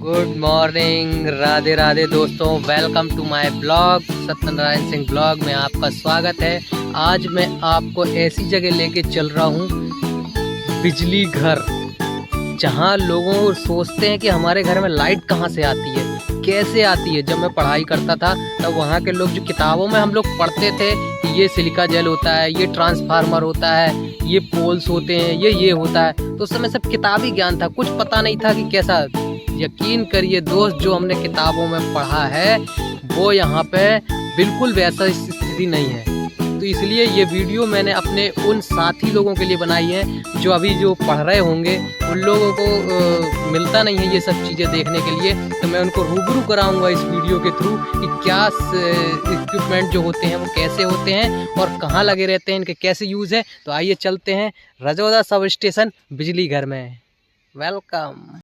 Good morning, Radhe Radhe दोस्तों। Welcome to my blog Satyanarayan Singh blog में आपका स्वागत है। आज मैं आपको ऐसी जगह लेके चल रहा हूँ, बिजली घर, जहाँ लोगों सोचते हैं कि हमारे घर में लाइट कहाँ से आती है, कैसे आती है। जब मैं पढ़ाई करता था तब वहाँ के लोग, जो किताबों में हम लोग पढ़ते थे कि ये सिलिका जेल होता है, ये ट्रांसफार्मर होता है, ये पोल्स होते हैं, ये होता है, तो उस समय सब किताबी ज्ञान था, कुछ पता नहीं था कि कैसा। यकीन करिए दोस्त, जो हमने किताबों में पढ़ा है वो यहाँ पे बिल्कुल वैसा स्थिति नहीं है। तो इसलिए ये वीडियो मैंने अपने उन साथी लोगों के लिए बनाई है जो अभी जो पढ़ रहे होंगे, उन लोगों को मिलता नहीं है ये सब चीज़ें देखने के लिए। तो मैं उनको रूबरू कराऊंगा इस वीडियो के थ्रू कि क्या इक्विपमेंट जो होते हैं वो कैसे होते हैं और कहाँ लगे रहते हैं, इनके कैसे यूज़ है। तो आइए चलते हैं रजौदा सब स्टेशन बिजली घर में। वेलकम।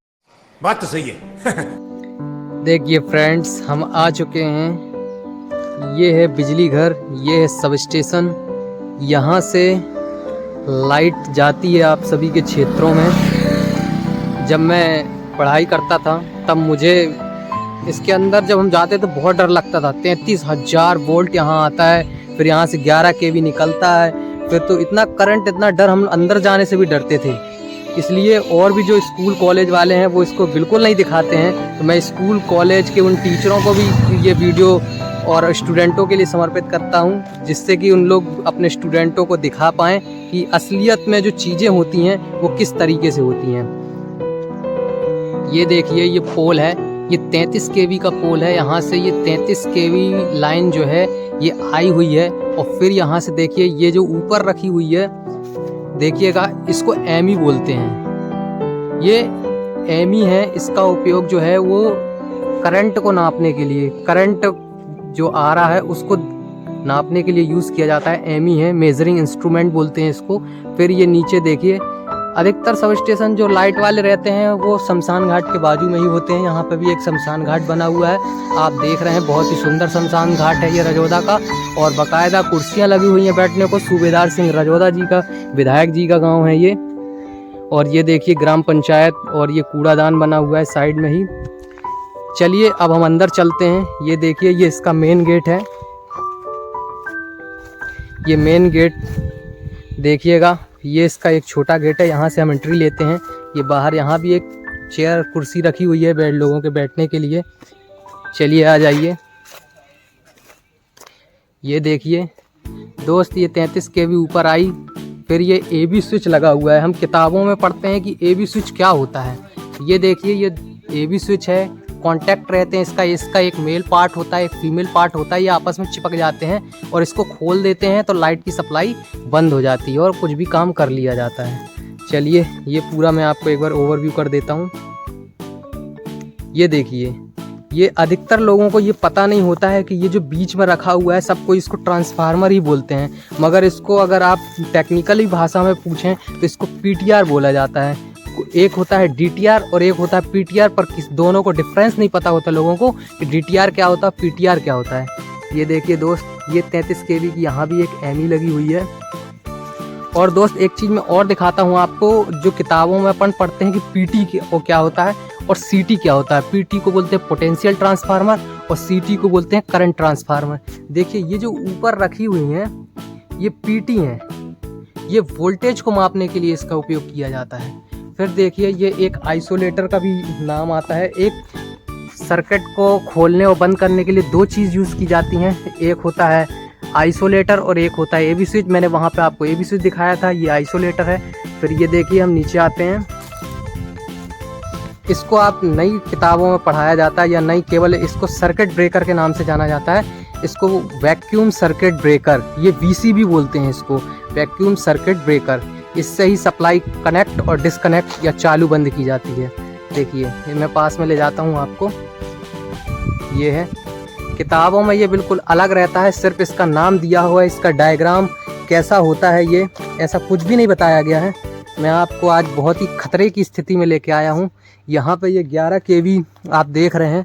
बात तो सही है। देखिए फ्रेंड्स, हम आ चुके हैं। ये है बिजली घर, ये है सब स्टेशन। यहाँ से लाइट जाती है आप सभी के क्षेत्रों में। जब मैं पढ़ाई करता था तब मुझे इसके अंदर जब हम जाते तो बहुत डर लगता था। 33,000 वोल्ट यहाँ आता है, फिर यहाँ से 11 kV निकलता है, फिर तो इतना करंट, इतना डर, हम अंदर जाने से भी डरते थे। इसलिए और भी जो स्कूल कॉलेज वाले हैं वो इसको बिल्कुल नहीं दिखाते हैं। तो मैं स्कूल कॉलेज के उन टीचरों को भी ये वीडियो और स्टूडेंटों के लिए समर्पित करता हूँ, जिससे कि उन लोग अपने स्टूडेंटों को दिखा पाएँ कि असलियत में जो चीज़ें होती हैं वो किस तरीके से होती हैं। ये देखिए, ये पोल है, ये 33 kV का पोल है। यहाँ से ये 33 kV लाइन जो है ये आई हुई है। और फिर यहाँ से देखिए, ये जो ऊपर रखी हुई है, देखिएगा, इसको एमी बोलते हैं। ये एमी है, इसका उपयोग जो है वो करंट को नापने के लिए, करंट जो आ रहा है उसको नापने के लिए यूज़ किया जाता है। एमी है, मेजरिंग इंस्ट्रूमेंट बोलते हैं इसको। फिर ये नीचे देखिए, अधिकतर सब स्टेशन जो लाइट वाले रहते हैं वो शमशान घाट के बाजू में ही होते हैं। यहाँ पे भी एक शमशान घाट बना हुआ है, आप देख रहे हैं। बहुत ही सुंदर शमशान घाट है ये रजौदा का, और बाकायदा कुर्सियाँ लगी हुई हैं बैठने को। सूबेदार सिंह रजौदा जी का, विधायक जी का गांव है ये। और ये देखिए ग्राम पंचायत, और ये कूड़ादान बना हुआ है साइड में ही। चलिए अब हम अंदर चलते हैं। ये देखिए, ये इसका मेन गेट है। ये मेन गेट देखिएगा, ये इसका एक छोटा गेट है, यहाँ से हम एंट्री लेते हैं। ये बाहर यहाँ भी एक चेयर कुर्सी रखी हुई है लोगों के बैठने के लिए। चलिए आ जाइए। ये देखिए दोस्त, ये 33 kV ऊपर आई। फिर ये AB स्विच लगा हुआ है। हम किताबों में पढ़ते हैं कि AB स्विच क्या होता है। ये देखिए, ये AB स्विच है। कॉन्टैक्ट रहते हैं इसका एक मेल पार्ट होता है, एक फीमेल पार्ट होता है। ये आपस में चिपक जाते हैं और इसको खोल देते हैं तो लाइट की सप्लाई बंद हो जाती है और कुछ भी काम कर लिया जाता है। चलिए ये पूरा मैं आपको एक बार ओवरव्यू कर देता हूँ। ये देखिए, ये अधिकतर लोगों को ये पता नहीं होता है कि ये जो बीच में रखा हुआ है, सबको इसको ट्रांसफार्मर ही बोलते हैं, मगर इसको अगर आप टेक्निकली भाषा में पूछें तो इसको PTR बोला जाता है। एक होता है DTR और एक होता है PTR, पर दोनों को डिफरेंस नहीं पता होता लोगों को कि DTR क्या होता है, PTR क्या होता है। ये देखिए दोस्त, ये 33 kV की यहाँ भी एक एमी लगी हुई है। और दोस्त एक चीज़ मैं और दिखाता हूँ आपको, जो किताबों में अपन पढ़ते हैं कि PT को क्या होता है और CT क्या होता है। PT को बोलते हैं पोटेंशियल ट्रांसफार्मर और CT को बोलते हैं करंट ट्रांसफार्मर। देखिए ये जो ऊपर रखी हुई हैं ये PT हैं, ये वोल्टेज को मापने के लिए इसका उपयोग किया जाता है। फिर देखिए, ये एक आइसोलेटर का भी नाम आता है। एक सर्किट को खोलने और बंद करने के लिए दो चीज़ यूज़ की जाती हैं, एक होता है आइसोलेटर और एक होता है AB स्विच। मैंने वहाँ पे आपको AB स्विच दिखाया था, ये आइसोलेटर है। फिर ये देखिए, हम नीचे आते हैं। इसको आप नई किताबों में पढ़ाया जाता है, या नई केवल इसको सर्किट ब्रेकर के नाम से जाना जाता है। इसको वैक्यूम सर्किट ब्रेकर, ये VCB बोलते हैं इसको, वैक्यूम सर्किट ब्रेकर। इससे ही सप्लाई कनेक्ट और डिसकनेक्ट या चालू बंद की जाती है। देखिए ये मैं पास में ले जाता हूँ आपको। ये है, किताबों में ये बिल्कुल अलग रहता है, सिर्फ इसका नाम दिया हुआ है। इसका डायग्राम कैसा होता है ये ऐसा कुछ भी नहीं बताया गया है। मैं आपको आज बहुत ही खतरे की स्थिति में लेके आया हूँ। यहाँ पे ये 11 kV आप देख रहे हैं,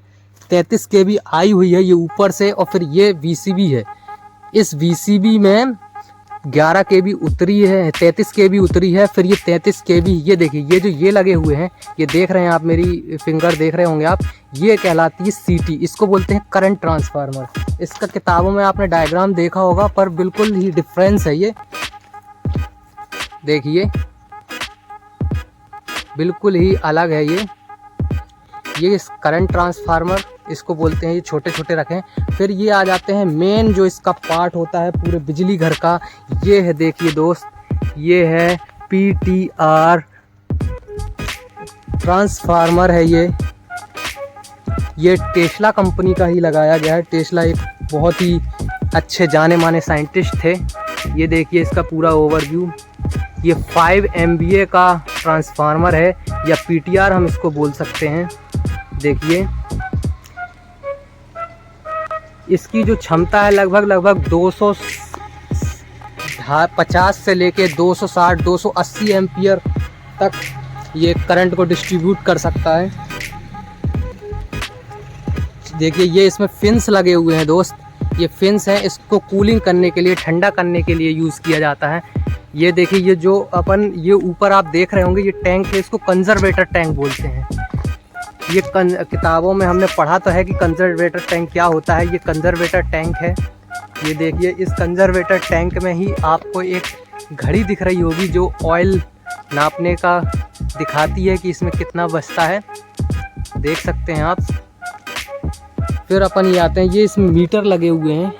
33 kV आई हुई है ये ऊपर से, और फिर ये VCB है। इस VCB में 11 kV उतरी है, 33 kV उतरी है, फिर ये 33 kV, ये देखिए ये जो ये लगे हुए हैं, ये देख रहे हैं आप, मेरी फिंगर देख रहे होंगे आप, ये कहलाती है सीटी, इसको बोलते हैं करंट ट्रांसफार्मर। इसका किताबों में आपने डायग्राम देखा होगा, पर बिल्कुल ही डिफरेंस है ये, देखिए बिल्कुल ही अलग है ये करंट ट्रांसफार्मर इसको बोलते हैं। ये छोटे छोटे रखें। फिर ये आ जाते हैं मेन जो इसका पार्ट होता है पूरे बिजली घर का, ये है, देखिए दोस्त, ये है PTR ट्रांसफार्मर है। ये टेस्ला कंपनी का ही लगाया गया है। टेस्ला एक बहुत ही अच्छे जाने माने साइंटिस्ट थे। ये देखिए इसका पूरा ओवरव्यू। ये 5 MVA का ट्रांसफार्मर है, या PTR हम इसको बोल सकते हैं। देखिए इसकी जो क्षमता है लगभग 250 से लेके 260 280 एम्पियर तक ये करंट को डिस्ट्रीब्यूट कर सकता है। देखिए ये इसमें फिन्स लगे हुए हैं दोस्त, ये फिन्स हैं, इसको कूलिंग करने के लिए, ठंडा करने के लिए यूज़ किया जाता है। ये देखिए ये जो अपन ये ऊपर आप देख रहे होंगे, ये टैंक है, इसको कंजर्वेटर टैंक बोलते हैं। ये किताबों में हमने पढ़ा तो है कि कंजर्वेटर टैंक क्या होता है। ये कंजर्वेटर टैंक है। ये देखिए इस कंजर्वेटर टैंक में ही आपको एक घड़ी दिख रही होगी जो ऑयल नापने का दिखाती है कि इसमें कितना बचता है, देख सकते हैं आप। फिर अपन ये आते हैं, ये इसमें मीटर लगे हुए हैं,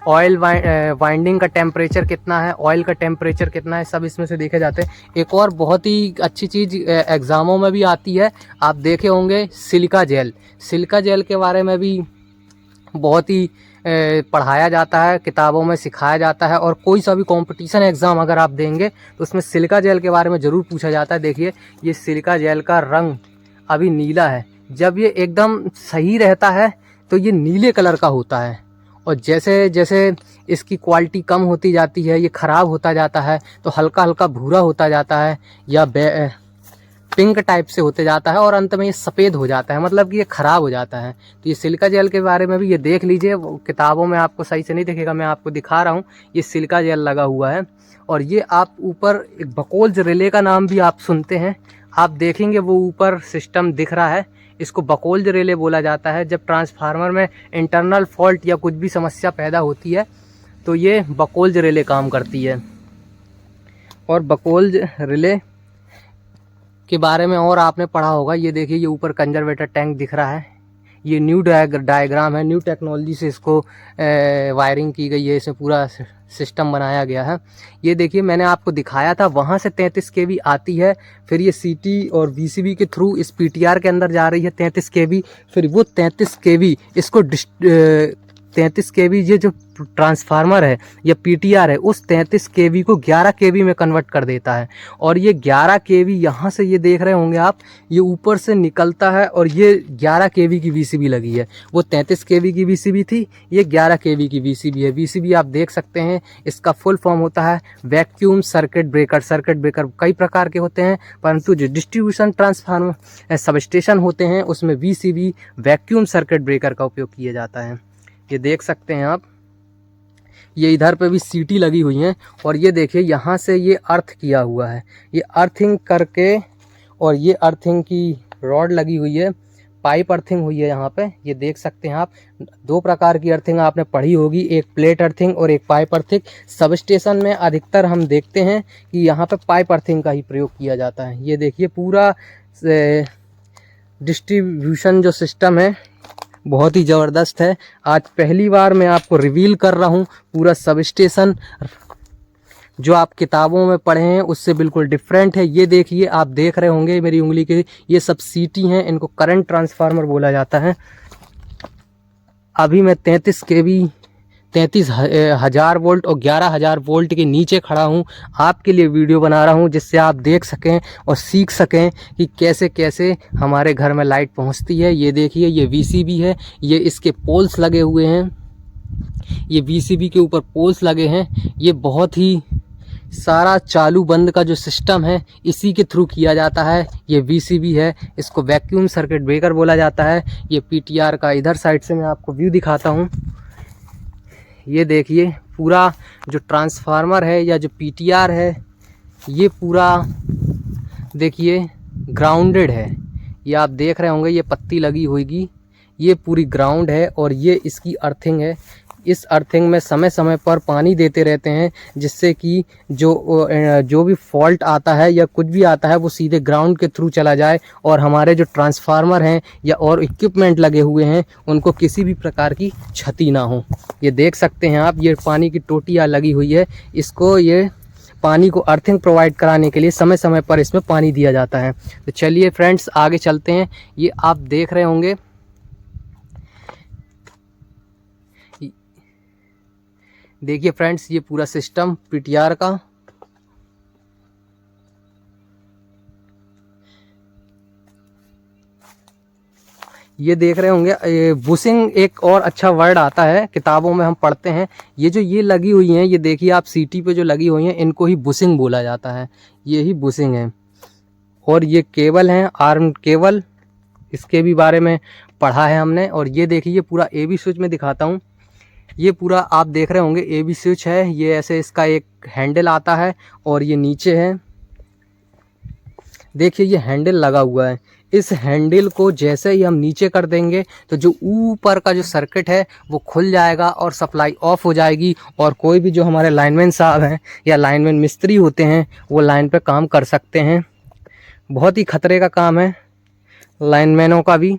ऑयल वाइंडिंग का टेम्परेचर कितना है, ऑयल का टेम्परेचर कितना है, सब इसमें से देखे जाते हैं। एक और बहुत ही अच्छी चीज़ एग्ज़ामों में भी आती है, आप देखे होंगे, सिलिका जेल। सिलिका जेल के बारे में भी बहुत ही पढ़ाया जाता है, किताबों में सिखाया जाता है, और कोई सा भी कंपटीशन एग्ज़ाम अगर आप देंगे तो उसमें सिलिका जेल के बारे में ज़रूर पूछा जाता है। देखिए ये सिलिका जेल का रंग अभी नीला है, जब ये एकदम सही रहता है तो ये नीले कलर का होता है, और जैसे जैसे इसकी क्वालिटी कम होती जाती है, ये ख़राब होता जाता है, तो हल्का हल्का भूरा होता जाता है, या पिंक टाइप से होते जाता है, और अंत में ये सफ़ेद हो जाता है, मतलब कि ये ख़राब हो जाता है। तो ये सिलिका जेल के बारे में भी ये देख लीजिए, किताबों में आपको सही से नहीं दिखेगा, मैं आपको दिखा रहा हूँ। ये सिलिका जेल लगा हुआ है, और ये आप ऊपर एक बकोल्ज रिले का नाम भी आप सुनते हैं, आप देखेंगे वो ऊपर सिस्टम दिख रहा है, इसको बकोल्ज रिले बोला जाता है। जब ट्रांसफार्मर में इंटरनल फॉल्ट या कुछ भी समस्या पैदा होती है तो ये बकोल्ज रिले काम करती है। और बकोल्ज रिले के बारे में और आपने पढ़ा होगा। ये देखिए ये ऊपर कंजर्वेटर टैंक दिख रहा है, ये न्यू डायग्राम है, न्यू टेक्नोलॉजी से इसको वायरिंग की गई है, इसे पूरा सिस्टम बनाया गया है। ये देखिए मैंने आपको दिखाया था, वहाँ से 33 kV आती है, फिर ये CT और VCB के थ्रू इस PTR के अंदर जा रही है 33 kV, फिर वो 33 kV इसको 33 kV ये जो ट्रांसफार्मर है या PTR है, उस 33 kV को 11 kV में कन्वर्ट कर देता है। और ये 11 kV यहाँ से ये देख रहे होंगे आप, ये ऊपर से निकलता है, और ये 11 kV की VCB लगी है। वो 33 kV की VCB थी, ये 11 kV की VCB है। VCB आप देख सकते हैं, इसका फुल फॉर्म होता है vacuum circuit breaker. Circuit breaker कई प्रकार के होते हैं, परंतु जो डिस्ट्रीब्यूशन ट्रांसफार्मर सब स्टेशन होते हैं उसमें VCB वैक्यूम सर्किट ब्रेकर का उपयोग किया जाता है। ये देख सकते हैं आप, ये इधर पे भी सीटी लगी हुई हैं, और ये देखिए यहाँ से ये अर्थ किया हुआ है, ये अर्थिंग करके, और ये अर्थिंग की रॉड लगी हुई है, पाइप अर्थिंग हुई है यहाँ पे। ये देख सकते हैं आप, 2 प्रकार की अर्थिंग आपने पढ़ी होगी, एक प्लेट अर्थिंग और एक पाइप अर्थिंग। सब स्टेशन में अधिकतर हम देखते हैं कि यहाँ पे पाइप अर्थिंग का ही प्रयोग किया जाता है। ये देखिए पूरा डिस्ट्रीब्यूशन जो सिस्टम है बहुत ही ज़बरदस्त है। आज पहली बार मैं आपको रिवील कर रहा हूँ पूरा सब स्टेशन, जो आप किताबों में पढ़े हैं उससे बिल्कुल डिफरेंट है। ये देखिए आप देख रहे होंगे मेरी उंगली के, ये सब सीटी हैं, इनको करंट ट्रांसफार्मर बोला जाता है। अभी मैं 33,000 वोल्ट और 11,000 वोल्ट के नीचे खड़ा हूँ, आपके लिए वीडियो बना रहा हूँ जिससे आप देख सकें और सीख सकें कि कैसे कैसे हमारे घर में लाइट पहुँचती है। ये देखिए ये VCB है, ये इसके पोल्स लगे हुए हैं, ये VCB के ऊपर पोल्स लगे हैं। ये बहुत ही सारा चालू बंद का जो सिस्टम है इसी के थ्रू किया जाता है। ये VCB है, इसको वैक्यूम सर्किट ब्रेकर बोला जाता है। ये PTR का इधर साइड से मैं आपको व्यू दिखाता हूँ। ये देखिए पूरा जो ट्रांसफार्मर है या जो पीटीआर है ये पूरा देखिए ग्राउंडेड है। ये आप देख रहे होंगे, ये पत्ती लगी होगी, ये पूरी ग्राउंड है और ये इसकी अर्थिंग है। इस अर्थिंग में समय समय पर पानी देते रहते हैं, जिससे कि जो भी फॉल्ट आता है या कुछ भी आता है वो सीधे ग्राउंड के थ्रू चला जाए और हमारे जो ट्रांसफार्मर हैं या और इक्विपमेंट लगे हुए हैं उनको किसी भी प्रकार की क्षति ना हो। ये देख सकते हैं आप, ये पानी की टोटियाँ लगी हुई है। इसको ये पानी को अर्थिंग प्रोवाइड कराने के लिए समय समय पर इसमें पानी दिया जाता है। तो चलिए फ्रेंड्स आगे चलते हैं। ये आप देख रहे होंगे, देखिए फ्रेंड्स ये पूरा सिस्टम पीटीआर का। ये देख रहे होंगे, ये बुशिंग एक और अच्छा वर्ड आता है, किताबों में हम पढ़ते हैं। ये लगी हुई हैं, ये देखिए आप सीटी पे जो लगी हुई हैं इनको ही बुशिंग बोला जाता है। ये ही बुशिंग है। और ये केबल हैं, आर्म केबल, इसके भी बारे में पढ़ा है हमने। और ये देखिए पूरा एबी स्विच में दिखाता हूँ। ये पूरा आप देख रहे होंगे एबी स्विच है। ये ऐसे इसका एक हैंडल आता है और ये नीचे है, देखिए ये हैंडल लगा हुआ है। इस हैंडल को जैसे ही हम नीचे कर देंगे तो जो ऊपर का जो सर्किट है वो खुल जाएगा और सप्लाई ऑफ हो जाएगी और कोई भी जो हमारे लाइनमैन साहब हैं या लाइनमैन मिस्त्री होते हैं वो लाइन पे काम कर सकते हैं। बहुत ही खतरे का काम है लाइनमैनों का भी,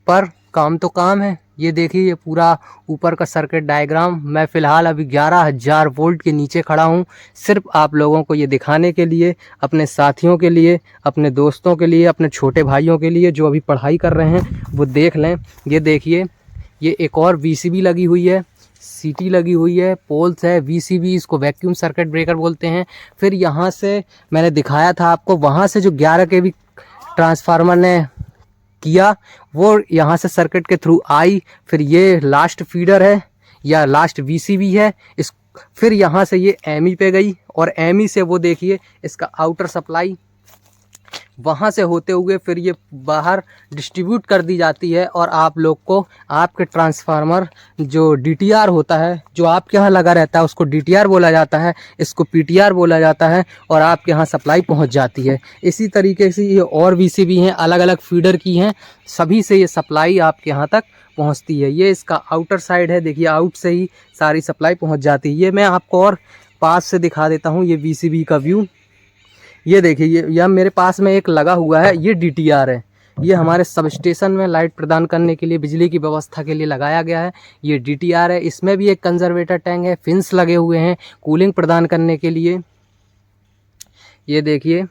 पर काम तो काम है। ये देखिए ये पूरा ऊपर का सर्किट डायग्राम। मैं फ़िलहाल अभी 11,000 वोल्ट के नीचे खड़ा हूँ, सिर्फ आप लोगों को ये दिखाने के लिए, अपने साथियों के लिए, अपने दोस्तों के लिए, अपने छोटे भाइयों के लिए जो अभी पढ़ाई कर रहे हैं वो देख लें। ये देखिए ये एक और वीसीबी लगी हुई है, सीटी लगी हुई है, पोल्स है, वीसीबी, इसको वैक्यूम सर्किट ब्रेकर बोलते हैं। फिर यहाँ से मैंने दिखाया था आपको, वहाँ से जो 11 केवी ट्रांसफार्मर ने किया वो यहाँ से सर्किट के थ्रू आई। फिर ये लास्ट फीडर है या लास्ट वीसीबी है। इस फिर यहाँ से ये एमई पे गई और एमई से वो देखिए इसका आउटर सप्लाई वहाँ से होते हुए फिर ये बाहर डिस्ट्रीब्यूट कर दी जाती है। और आप लोग को आपके ट्रांसफार्मर जो डीटीआर होता है, जो आपके यहाँ लगा रहता है, उसको डीटीआर बोला जाता है, इसको पीटीआर बोला जाता है, और आपके यहाँ सप्लाई पहुँच जाती है। इसी तरीके से ये और वीसीबी हैं, अलग अलग फीडर की हैं, सभी से ये सप्लाई आपके यहाँ तक पहुँचती है। ये इसका आउटर साइड है, देखिए आउट से ही सारी सप्लाई पहुँच जाती है। ये मैं आपको और पास से दिखा देता हूँ ये वीसीबी का व्यू। ये देखिए ये मेरे पास में एक लगा हुआ है, ये डीटीआर है। ये हमारे सब स्टेशन में लाइट प्रदान करने के लिए, बिजली की व्यवस्था के लिए लगाया गया है। ये डीटीआर है। इसमें भी एक कंजर्वेटर टैंक है, फिन्स लगे हुए हैं कूलिंग प्रदान करने के लिए। ये देखिए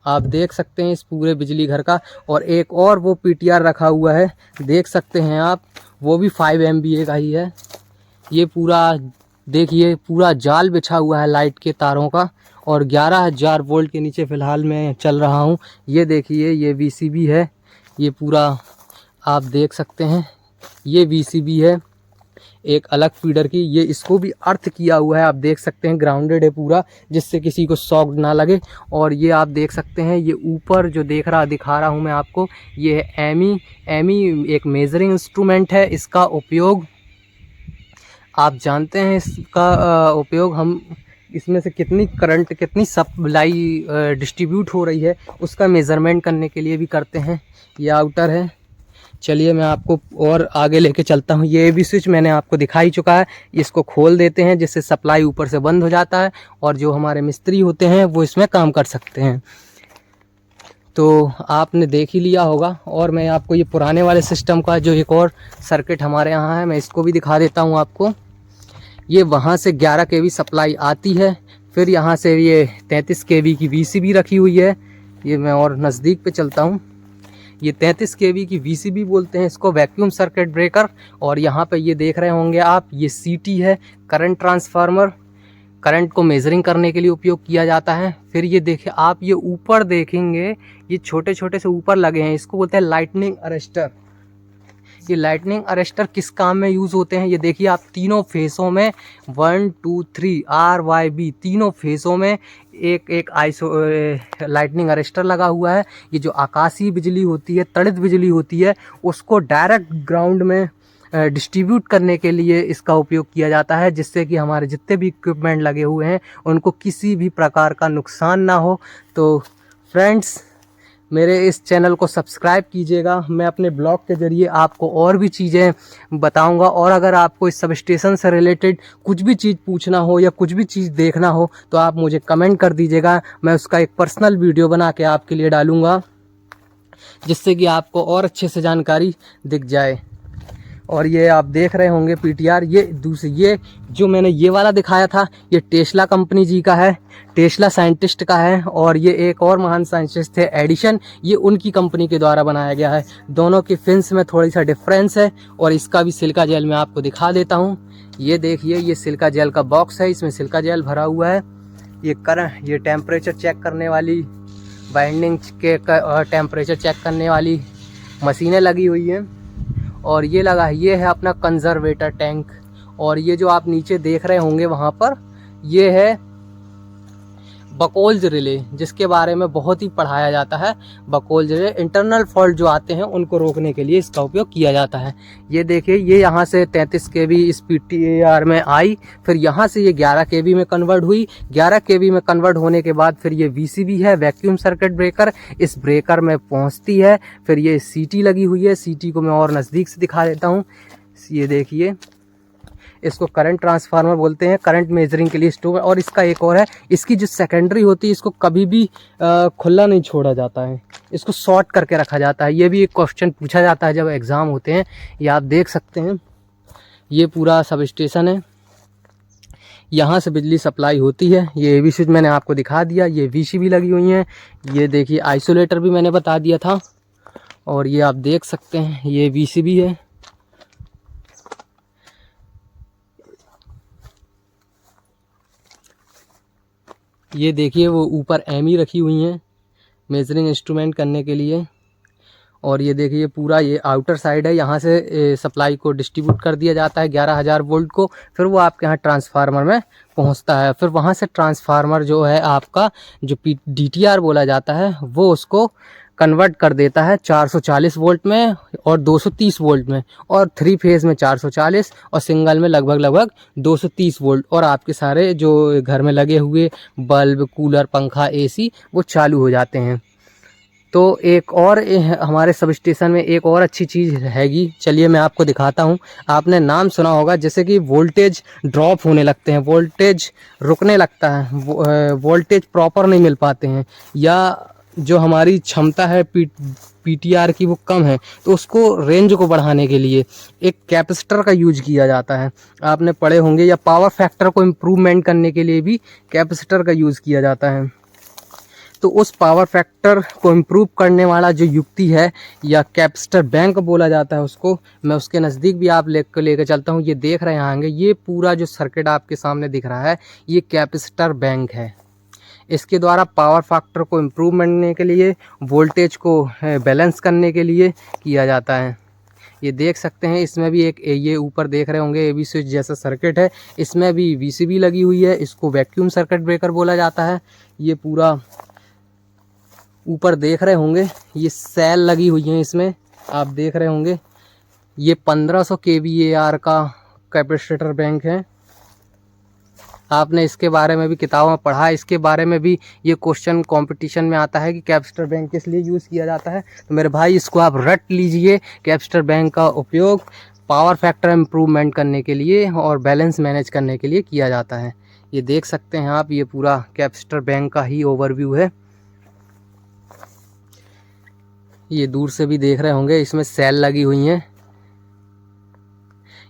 आप देख सकते हैं इस पूरे बिजली घर का। और एक और वो पीटीआर रखा हुआ है, देख सकते हैं आप, वो भी 5 MVA का ही है। ये पूरा देखिए पूरा जाल बिछा हुआ है लाइट के तारों का, और 11,000 वोल्ट के नीचे फ़िलहाल मैं चल रहा हूँ। ये देखिए ये वीसीबी है, ये पूरा आप देख सकते हैं, ये वीसीबी है एक अलग फीडर की। ये इसको भी अर्थ किया हुआ है, आप देख सकते हैं ग्राउंडेड है पूरा, जिससे किसी को शॉक ना लगे। और ये आप देख सकते हैं ये ऊपर जो दिखा रहा हूँ मैं आपको, ये है एमी एक मेजरिंग इंस्ट्रूमेंट है। इसका उपयोग आप जानते हैं, इसका उपयोग हम इसमें से कितनी करंट, कितनी सप्लाई डिस्ट्रीब्यूट हो रही है उसका मेज़रमेंट करने के लिए भी करते हैं। ये आउटर है। चलिए मैं आपको और आगे लेके चलता हूँ। ये भी स्विच मैंने आपको दिखा ही चुका है। इसको खोल देते हैं जिससे सप्लाई ऊपर से बंद हो जाता है और जो हमारे मिस्त्री होते हैं वो इसमें काम कर सकते हैं। तो आपने देख ही लिया होगा। और मैं आपको ये पुराने वाले सिस्टम का जो एक और सर्किट हमारे यहाँ है, मैं इसको भी दिखा देता हूँ आपको। ये वहाँ से 11 केवी सप्लाई आती है। फिर यहाँ से ये 33 केवी की वीसीबी रखी हुई है। ये मैं और नज़दीक पे चलता हूँ। ये 33 केवी की वीसीबी बोलते हैं इसको, वैक्यूम सर्किट ब्रेकर। और यहाँ पे ये देख रहे होंगे आप, ये सीटी है, करंट ट्रांसफार्मर, करंट को मेजरिंग करने के लिए उपयोग किया जाता है। फिर ये देखिए आप, ये ऊपर देखेंगे ये छोटे छोटे से ऊपर लगे हैं, इसको बोलते हैं लाइटनिंग अरेस्टर। ये लाइटनिंग अरेस्टर किस काम में यूज़ होते हैं, ये देखिए आप, तीनों फेसों में 1 2 3 RYB तीनों फेसों में एक लाइटनिंग अरेस्टर लगा हुआ है। ये जो आकाशीय बिजली होती है, तड़ित बिजली होती है, उसको डायरेक्ट ग्राउंड में डिस्ट्रीब्यूट करने के लिए इसका उपयोग किया जाता है, जिससे कि हमारे जितने भी इक्विपमेंट लगे हुए हैं उनको किसी भी प्रकार का नुकसान ना हो। तो फ्रेंड्स, मेरे इस चैनल को सब्सक्राइब कीजिएगा। मैं अपने ब्लॉग के ज़रिए आपको और भी चीज़ें बताऊंगा, और अगर आपको इस सब स्टेशन से रिलेटेड कुछ भी चीज़ पूछना हो या कुछ भी चीज़ देखना हो तो आप मुझे कमेंट कर दीजिएगा। मैं उसका एक पर्सनल वीडियो बना के आपके लिए डालूंगा, जिससे कि आपको और अच्छे से जानकारी दिख जाए। और ये आप देख रहे होंगे पीटीआर, ये जो मैंने ये वाला दिखाया था, ये टेस्ला कंपनी जी का है, टेस्ला साइंटिस्ट का है। और ये एक और महान साइंटिस्ट थे एडिसन, ये उनकी कंपनी के द्वारा बनाया गया है। दोनों की फिन्स में थोड़ी सा डिफरेंस है। और इसका भी सिलिका जेल मैं आपको दिखा देता हूँ। ये देखिए, ये सिलिका जेल का बॉक्स है, इसमें सिलिका जेल भरा हुआ है। ये टेम्परेचर चेक करने वाली, बाइंडिंग के टेम्परेचर चेक करने वाली मशीनें लगी हुई हैं। और ये है अपना कंजर्वेटर टैंक। और ये जो आप नीचे देख रहे होंगे वहाँ पर, ये है बकोल्ज रिले, जिसके बारे में बहुत ही पढ़ाया जाता है। बकोल्ज रिले इंटरनल फॉल्ट जो आते हैं उनको रोकने के लिए इसका उपयोग किया जाता है। ये देखिए, ये यहाँ से 33 kV इस पीटीआर में आई, फिर यहाँ से ये 11 kV में कन्वर्ट हुई। 11 kV में कन्वर्ट होने के बाद फिर ये VCB है, वैक्यूम सर्किट ब्रेकर, इस ब्रेकर में पहुँचती है। फिर ये CT लगी हुई है, CT को मैं और नज़दीक से दिखा देता हूँ। ये देखिए, इसको करंट ट्रांसफार्मर बोलते हैं, करंट मेजरिंग के लिए स्टोव। और इसका एक और है, इसकी जो सेकेंडरी होती है इसको कभी भी खुला नहीं छोड़ा जाता है, इसको शॉर्ट करके रखा जाता है। ये भी एक क्वेश्चन पूछा जाता है जब एग्ज़ाम होते हैं। ये आप देख सकते हैं, ये पूरा सब स्टेशन है, यहाँ से बिजली सप्लाई होती है। ये AV स्विच मैंने आपको दिखा दिया, ये VCB लगी हुई हैं। ये देखिए, आइसोलेटर भी मैंने बता दिया था। और ये आप देख सकते हैं, ये VCB है। ये देखिए, वो ऊपर ME रखी हुई हैं मेजरिंग इंस्ट्रूमेंट करने के लिए। और ये देखिए, पूरा ये आउटर साइड है, यहाँ से सप्लाई को डिस्ट्रीब्यूट कर दिया जाता है 11,000 वोल्ट को। फिर वो आपके यहाँ ट्रांसफार्मर में पहुँचता है। फिर वहाँ से ट्रांसफार्मर जो है आपका, जो DTR बोला जाता है, वो उसको कन्वर्ट कर देता है 440 वोल्ट में और 230 वोल्ट में। और 3 फेज़ में 440 और सिंगल में लगभग 230 वोल्ट। और आपके सारे जो घर में लगे हुए बल्ब, कूलर, पंखा, AC वो चालू हो जाते हैं। तो एक और हमारे सब स्टेशन में एक और अच्छी चीज़ रहेगी, चलिए मैं आपको दिखाता हूँ। आपने नाम सुना होगा, जैसे कि वोल्टेज ड्रॉप होने लगते हैं, वोल्टेज रुकने लगता है, वोल्टेज प्रॉपर नहीं मिल पाते हैं, या जो हमारी क्षमता है PTR की वो कम है, तो उसको रेंज को बढ़ाने के लिए एक कैपेसिटर का यूज किया जाता है। आपने पढ़े होंगे। या पावर फैक्टर को इम्प्रूवमेंट करने के लिए भी कैपेसिटर का यूज़ किया जाता है। तो उस पावर फैक्टर को इम्प्रूव करने वाला जो युक्ति है, या कैपेसिटर बैंक बोला जाता है उसको, मैं उसके नज़दीक भी आप लेकर चलता हूँ। ये देख रहे होंगे, ये पूरा जो सर्किट आपके सामने दिख रहा है, ये कैपेसिटर बैंक है। इसके द्वारा पावर फैक्टर को इम्प्रूव करने के लिए, वोल्टेज को बैलेंस करने के लिए किया जाता है। ये देख सकते हैं, इसमें भी एक, ये ऊपर देख रहे होंगे AV स्विच जैसा सर्किट है, इसमें भी VCB लगी हुई है। इसको वैक्यूम सर्किट ब्रेकर बोला जाता है। ये पूरा ऊपर देख रहे होंगे, ये सेल लगी हुई हैं इसमें, आप देख रहे होंगे। ये 1500 kVAR का कैपेसिटर बैंक है। आपने इसके बारे में भी किताबों में पढ़ा है। इसके बारे में भी ये क्वेश्चन कंपटीशन में आता है कि कैपेसिटर बैंक किस लिए यूज़ किया जाता है। तो मेरे भाई, इसको आप रट लीजिए। कैपेसिटर बैंक का उपयोग पावर फैक्टर इम्प्रूवमेंट करने के लिए और बैलेंस मैनेज करने के लिए किया जाता है। ये देख सकते हैं आप, ये पूरा कैपेसिटर बैंक का ही ओवरव्यू है। ये दूर से भी देख रहे होंगे, इसमें सेल लगी हुई हैं।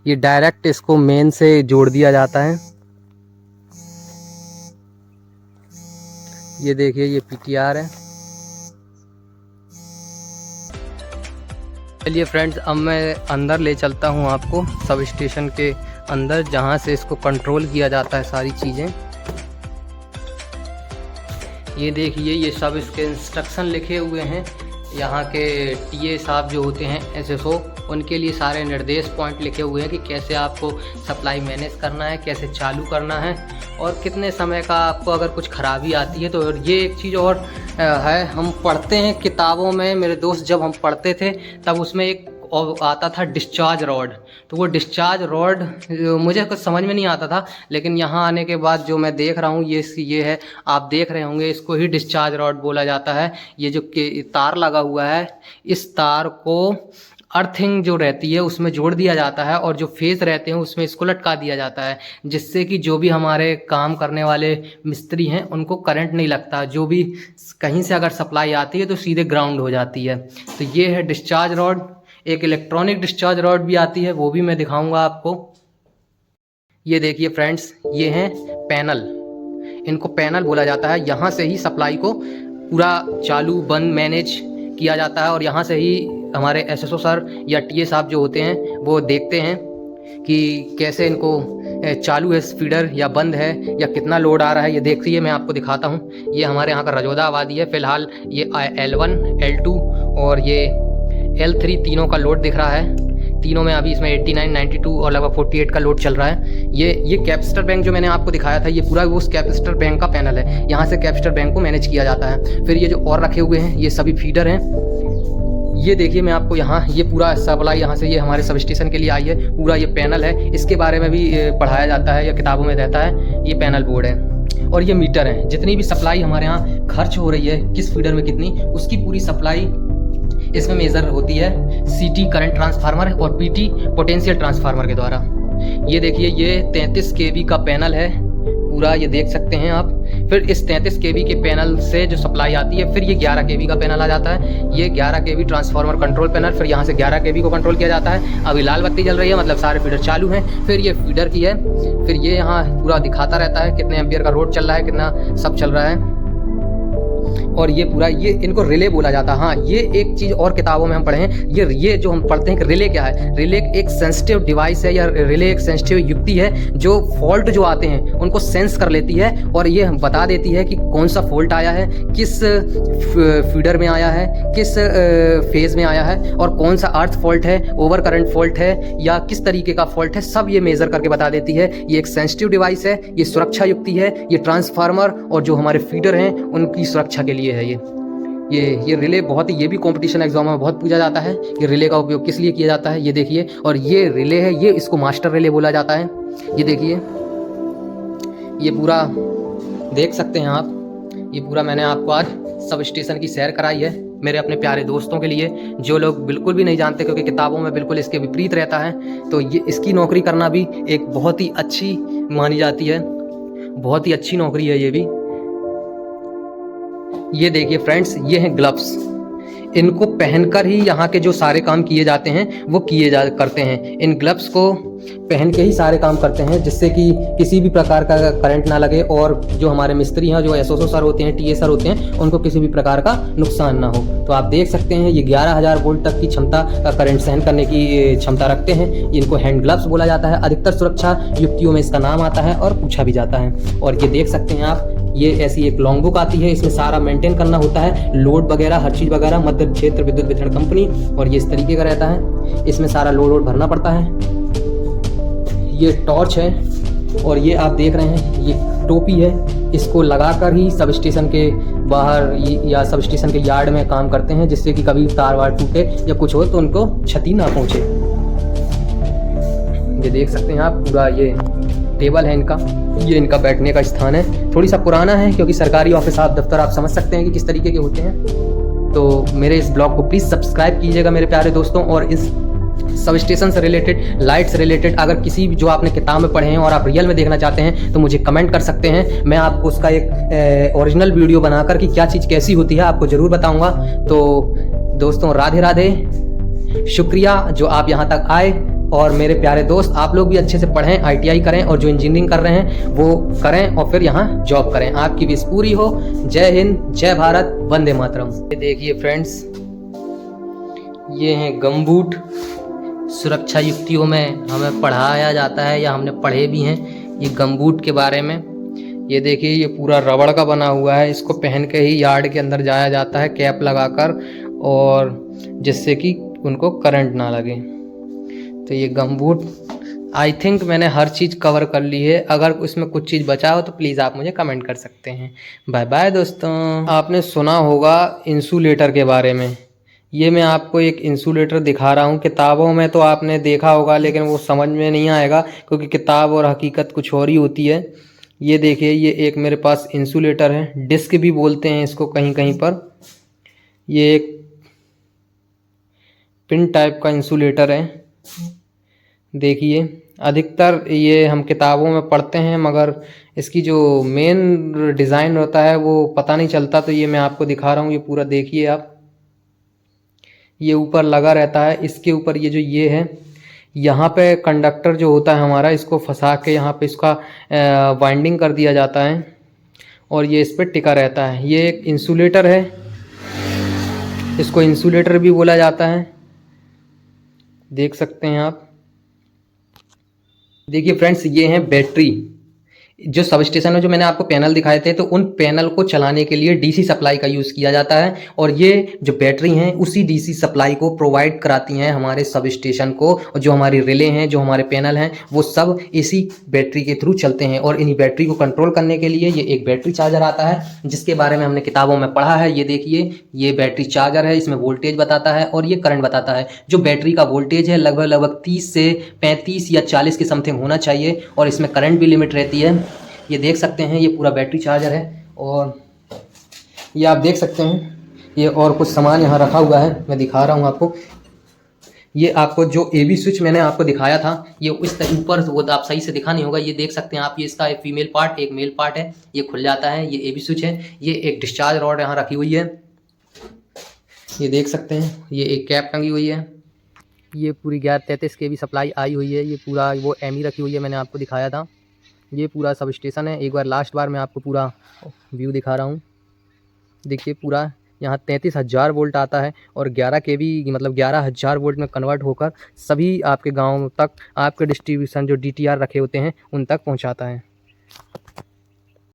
ये डायरेक्ट इसको मेन से जोड़ दिया जाता है। ये देखिए, ये PTR है। चलिए फ्रेंड्स, अब मैं अंदर ले चलता हूँ आपको सब स्टेशन के अंदर, जहाँ से इसको कंट्रोल किया जाता है सारी चीज़ें। ये देखिए, ये सब इसके इंस्ट्रक्शन लिखे हुए हैं। यहाँ के TA साहब जो होते हैं, SSO, उनके लिए सारे निर्देश पॉइंट लिखे हुए हैं कि कैसे आपको सप्लाई मैनेज करना है, कैसे चालू करना है, और कितने समय का आपको अगर कुछ खराबी आती है। तो ये एक चीज़ और है, हम पढ़ते हैं किताबों में, मेरे दोस्त जब हम पढ़ते थे तब उसमें एक और आता था डिस्चार्ज रॉड। तो वो डिस्चार्ज रॉड मुझे कुछ समझ में नहीं आता था, लेकिन यहाँ आने के बाद जो मैं देख रहा हूँ ये है, आप देख रहे होंगे, इसको ही डिस्चार्ज रॉड बोला जाता है। ये जो तार लगा हुआ है, इस तार को अर्थिंग जो रहती है उसमें जोड़ दिया जाता है और जो फेस रहते हैं उसमें इसको लटका दिया जाता है, जिससे कि जो भी हमारे काम करने वाले मिस्त्री हैं उनको करंट नहीं लगता। जो भी कहीं से अगर सप्लाई आती है तो सीधे ग्राउंड हो जाती है। तो ये है डिस्चार्ज रॉड। एक इलेक्ट्रॉनिक डिस्चार्ज रॉड भी आती है, वो भी मैं दिखाऊंगा आपको। ये देखिए फ्रेंड्स, ये हैं पैनल, इनको पैनल बोला जाता है। यहाँ से ही सप्लाई को पूरा चालू बंद मैनेज किया जाता है और यहाँ से ही हमारे एसएसओ सर या टीए साहब जो होते हैं वो देखते हैं कि कैसे इनको चालू है फीडर या बंद है या कितना लोड आ रहा है। ये देखिए, मैं आपको दिखाता हूँ। ये हमारे यहाँ का रजौदा आबादी है। फ़िलहाल ये L1, L2 और ये L3 तीनों का लोड दिख रहा है। तीनों में अभी इसमें 89, 92 और लगभग 48 का लोड चल रहा है। ये कैपेसिटर बैंक जो मैंने आपको दिखाया था, ये पूरा वो उस कैपेसिटर बैंक का पैनल है। यहाँ से कैपेसिटर बैंक को मैनेज किया जाता है। फिर ये जो और रखे हुए हैं ये सभी फीडर हैं। ये देखिए, मैं आपको यहाँ ये पूरा सप्लाई यहाँ से ये हमारे सब स्टेशन के लिए आई है। पूरा ये पैनल है, इसके बारे में भी पढ़ाया जाता है या किताबों में रहता है। ये पैनल बोर्ड है और ये मीटर है। जितनी भी सप्लाई हमारे यहाँ खर्च हो रही है, किस फीडर में कितनी, उसकी पूरी सप्लाई इसमें मेजर होती है CT करंट ट्रांसफार्मर और PT पोटेंशियल ट्रांसफार्मर के द्वारा। ये देखिए, ये 33 kV का पैनल है पूरा, ये देख सकते हैं आप। फिर इस 33 kV के पैनल से जो सप्लाई आती है, फिर ये 11 kV का पैनल आ जाता है। ये 11 kV ट्रांसफार्मर कंट्रोल पैनल, फिर यहाँ से 11 kV को कंट्रोल किया जाता है। अभी लाल बत्ती जल रही है, मतलब सारे फीडर चालू हैं। फिर ये फीडर की है, फिर ये यहाँ पूरा दिखाता रहता है कितने एम्पियर का रोड चल रहा है, कितना सब चल रहा है। और ये पूरा ये इनको रिले बोला जाता है। हाँ, ये एक चीज़ और किताबों में हम पढ़े हैं, ये जो हम पढ़ते हैं कि रिले क्या है। रिले एक सेंसिटिव डिवाइस है या रिले एक सेंसिटिव युक्ति है जो फॉल्ट जो आते हैं उनको सेंस कर लेती है और ये बता देती है कि कौन सा फॉल्ट आया है, किस फीडर में आया है, किस फेज में आया है और कौन सा अर्थ फॉल्ट है, ओवर करंट फॉल्ट है या किस तरीके का फॉल्ट है, सब ये मेज़र करके बता देती है। ये एक सेंसिटिव डिवाइस है, ये सुरक्षा युक्ति है। ये ट्रांसफार्मर और जो हमारे फीडर हैं उनकी सुरक्षा के लिए है। ये रिले बहुत ही, ये भी कंपटीशन एग्जाम में बहुत पूछा जाता है कि रिले का उपयोग किस लिए किया जाता है। ये देखिए, और ये रिले है, ये इसको मास्टर रिले बोला जाता है। ये देखिए, ये पूरा देख सकते हैं आप। ये पूरा मैंने आपको आज सब स्टेशन की सैर कराई है मेरे अपने प्यारे दोस्तों के लिए, जो लोग बिल्कुल भी नहीं जानते, क्योंकि किताबों में बिल्कुल इसके विपरीत रहता है। तो ये इसकी नौकरी करना भी एक बहुत ही अच्छी मानी जाती है, बहुत ही अच्छी नौकरी है ये भी। ये देखिए फ्रेंड्स, ये हैं ग्लव्स। इनको पहनकर ही यहाँ के जो सारे काम किए जाते हैं वो करते हैं। इन ग्लव्स को पहन के ही सारे काम करते हैं, जिससे कि किसी भी प्रकार का करंट ना लगे और जो हमारे मिस्त्री हैं, जो एसओ सर होते हैं, टीए सर होते हैं, उनको किसी भी प्रकार का नुकसान ना हो। तो आप देख सकते हैं, ये 11,000 वोल्ट तक की क्षमता का करंट सहन करने की क्षमता रखते हैं। इनको हैंड ग्लव्स बोला जाता है। अधिकतर सुरक्षा युक्तियों में इसका नाम आता है और पूछा भी जाता है। और ये देख सकते हैं आप, ये ऐसी एक लॉन्ग बुक आती है, इसमें सारा मेंटेन करना होता है, लोड वगैरह हर चीज़ वगैरह, मध्य क्षेत्र विद्युत वितरण कंपनी, और ये इस तरीके का रहता है। इसमें सारा लोड भरना पड़ता है। ये टॉर्च है और ये आप देख रहे हैं, ये टोपी है। इसको लगाकर ही सब स्टेशन के बाहर या सब स्टेशन के यार्ड में काम करते हैं, जिससे कि कभी तार वार टूटे या कुछ हो तो उनको क्षति ना पहुँचे। ये देख सकते हैं आप, पूरा ये टेबल है इनका, ये इनका बैठने का स्थान है। थोड़ी सा पुराना है क्योंकि सरकारी ऑफिस आप दफ्तर आप समझ सकते हैं कि किस तरीके के होते हैं। तो मेरे इस ब्लॉग को प्लीज़ सब्सक्राइब कीजिएगा मेरे प्यारे दोस्तों। और इस सब स्टेशन से रिलेटेड, लाइट से रिलेटेड अगर किसी भी जो आपने किताब में पढ़े हैं और आप रियल में देखना चाहते हैं तो मुझे कमेंट कर सकते हैं। मैं आपको उसका एक ओरिजिनल वीडियो बनाकर कि क्या चीज़ कैसी होती है आपको ज़रूर बताऊँगा। तो दोस्तों, राधे राधे, शुक्रिया जो आप यहाँ तक आए। और मेरे प्यारे दोस्त, आप लोग भी अच्छे से पढ़ें, ITI करें, और जो इंजीनियरिंग कर रहे हैं वो करें और फिर यहाँ जॉब करें। आपकी विश पूरी हो। जय हिंद, जय भारत, वंदे मातरम। ये देखिए फ्रेंड्स, ये हैं गमबूट। सुरक्षा युक्तियों में हमें पढ़ाया जाता है या हमने पढ़े भी हैं ये गमबूट के बारे में। ये देखिए, ये पूरा रबड़ का बना हुआ है। इसको पहन के ही यार्ड के अंदर जाया जाता है, कैप लगाकर, और जिससे कि उनको करंट ना लगे। तो ये गमबूट, आई थिंक मैंने हर चीज़ कवर कर ली है। अगर इसमें कुछ चीज़ बचा हो तो प्लीज़ आप मुझे कमेंट कर सकते हैं। बाय बाय दोस्तों। आपने सुना होगा इंसुलेटर के बारे में। ये मैं आपको एक इंसुलेटर दिखा रहा हूँ। किताबों में तो आपने देखा होगा लेकिन वो समझ में नहीं आएगा क्योंकि किताब और हकीकत कुछ और ही होती है। ये देखिए, ये एक मेरे पास इंसुलेटर है, डिस्क भी बोलते हैं इसको कहीं कहीं पर। ये एक पिन टाइप का इंसुलेटर है। देखिए, अधिकतर ये हम किताबों में पढ़ते हैं मगर इसकी जो मेन डिज़ाइन होता है वो पता नहीं चलता। तो ये मैं आपको दिखा रहा हूँ, ये पूरा देखिए आप। ये ऊपर लगा रहता है, इसके ऊपर ये जो ये है, यहाँ पे कंडक्टर जो होता है हमारा, इसको फंसा के यहाँ पे इसका वाइंडिंग कर दिया जाता है और ये इस पर टिका रहता है। ये एक इंसुलेटर है, इसको इंसुलेटर भी बोला जाता है, देख सकते हैं आप। देखिए फ्रेंड्स, ये है बैटरी। जो सब स्टेशन में जो मैंने आपको पैनल दिखाए थे तो उन पैनल को चलाने के लिए डीसी सप्लाई का यूज़ किया जाता है और ये जो बैटरी हैं उसी डीसी सप्लाई को प्रोवाइड कराती हैं हमारे सब स्टेशन को। और जो हमारी रिले हैं, जो हमारे पैनल हैं, वो सब इसी बैटरी के थ्रू चलते हैं। और इन्हीं बैटरी को कंट्रोल करने के लिए ये एक बैटरी चार्जर आता है जिसके बारे में हमने किताबों में पढ़ा है। ये देखिए, ये बैटरी चार्जर है, इसमें वोल्टेज बताता है और ये करंट बताता है। जो बैटरी का वोल्टेज है लगभग 30 से 35 या 40 के समथिंग होना चाहिए और इसमें करंट भी लिमिट रहती है। ये देख सकते हैं, ये पूरा बैटरी चार्जर है और ये आप देख सकते हैं। ये और कुछ सामान यहाँ रखा हुआ है, मैं दिखा रहा हूँ आपको। ये आपको जो एबी स्विच मैंने आपको दिखाया था, ये इस ऊपर वो आप सही से दिखा नहीं होगा, ये देख सकते हैं आप। ये इसका एक फीमेल पार्ट, एक मेल पार्ट है, ये खुल जाता है। ये एबी स्विच है। ये एक डिस्चार्ज रॉड यहाँ रखी हुई है, ये देख सकते हैं। ये एक कैप टंगी हुई है। ये पूरी 1133 kV सप्लाई आई हुई है। ये पूरा वो एमी रखी हुई है, मैंने आपको दिखाया था। ये पूरा सब स्टेशन है। एक बार लास्ट बार मैं आपको पूरा व्यू दिखा रहा हूँ। देखिए, पूरा यहाँ 33,000 वोल्ट आता है और 11 kV मतलब 11,000 वोल्ट में कन्वर्ट होकर सभी आपके गाँव तक आपके डिस्ट्रीब्यूशन जो DTR रखे होते हैं उन तक पहुँचाता है।